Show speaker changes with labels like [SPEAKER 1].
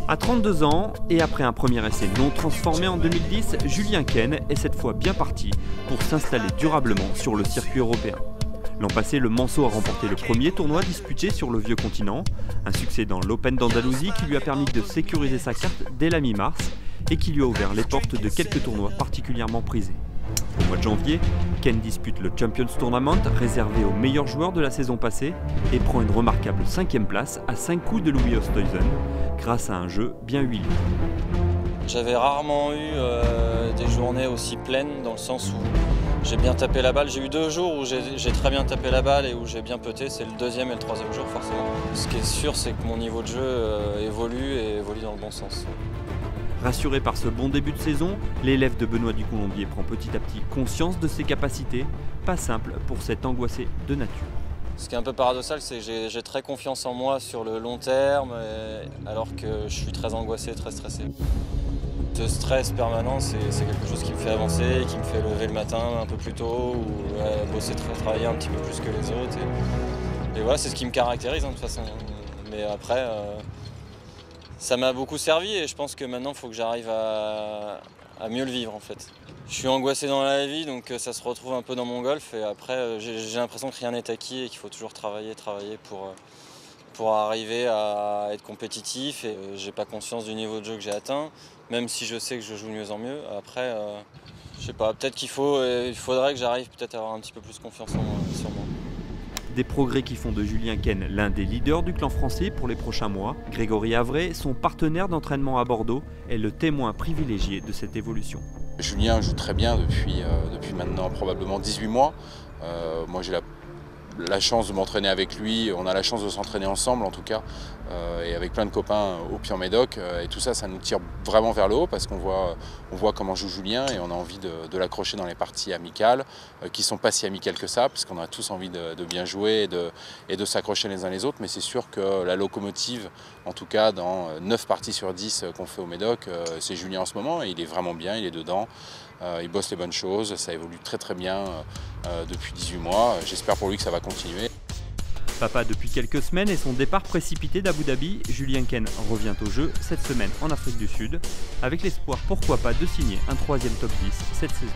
[SPEAKER 1] À 32 ans, et après un premier essai non transformé en 2010, Julien Ken est cette fois bien parti pour s'installer durablement sur le circuit européen. L'an passé, le Manceau a remporté le premier tournoi disputé sur le vieux continent, un succès dans l'Open d'Andalousie qui lui a permis de sécuriser sa carte dès la mi-mars et qui lui a ouvert les portes de quelques tournois particulièrement prisés. Au mois de janvier, Ken dispute le Champions Tournament réservé aux meilleurs joueurs de la saison passée et prend une remarquable 5e place à 5 coups de Louis Oosthuizen grâce à un jeu bien huilé.
[SPEAKER 2] J'avais rarement eu des journées aussi pleines dans le sens où j'ai bien tapé la balle. J'ai eu 2 jours où j'ai très bien tapé la balle et où j'ai bien puté, c'est le 2e et le 3e jour forcément. Ce qui est sûr, c'est que mon niveau de jeu évolue et évolue dans le bon sens.
[SPEAKER 1] Rassuré par ce bon début de saison, l'élève de Benoît Ducoulombier prend petit à petit conscience de ses capacités, pas simple pour cet angoissé de nature.
[SPEAKER 2] Ce qui est un peu paradoxal, c'est que j'ai très confiance en moi sur le long terme, alors que je suis très angoissé, très stressé. Ce stress permanent, c'est quelque chose qui me fait avancer, qui me fait lever le matin un peu plus tôt, ou bosser, travailler un petit peu plus que les autres. Et voilà, c'est ce qui me caractérise de toute façon. Mais après, ça m'a beaucoup servi et je pense que maintenant, il faut que j'arrive à mieux le vivre en fait. Je suis angoissé dans la vie, donc ça se retrouve un peu dans mon golf. Et après, j'ai l'impression que rien n'est acquis et qu'il faut toujours travailler pour arriver à être compétitif. Et j'ai pas conscience du niveau de jeu que j'ai atteint, même si je sais que je joue de mieux en mieux. Après, je sais pas, peut-être il faudrait que j'arrive peut-être à avoir un petit peu plus confiance en moi, sur moi.
[SPEAKER 1] Des progrès qui font de Julien Ken l'un des leaders du clan français pour les prochains mois. Grégory Avray, son partenaire d'entraînement à Bordeaux, est le témoin privilégié de cette évolution.
[SPEAKER 3] Julien joue très bien depuis maintenant probablement 18 mois. Moi j'ai la chance de m'entraîner avec lui, on a la chance de s'entraîner ensemble en tout cas, et avec plein de copains au Puy-en-Médoc, et tout ça, ça nous tire vraiment vers le haut parce qu'on voit comment joue Julien et on a envie de l'accrocher dans les parties amicales, qui ne sont pas si amicales que ça, parce qu'on a tous envie de bien jouer et de s'accrocher les uns les autres, mais c'est sûr que la locomotive, en tout cas dans 9 parties sur 10 qu'on fait au Médoc, c'est Julien en ce moment, et il est vraiment bien, il est dedans. Il bosse les bonnes choses, ça évolue très très bien depuis 18 mois. J'espère pour lui que ça va continuer.
[SPEAKER 1] Papa depuis quelques semaines et son départ précipité d'Abu Dhabi, Julien Ken revient au jeu cette semaine en Afrique du Sud, avec l'espoir pourquoi pas de signer un 3e top 10 cette saison.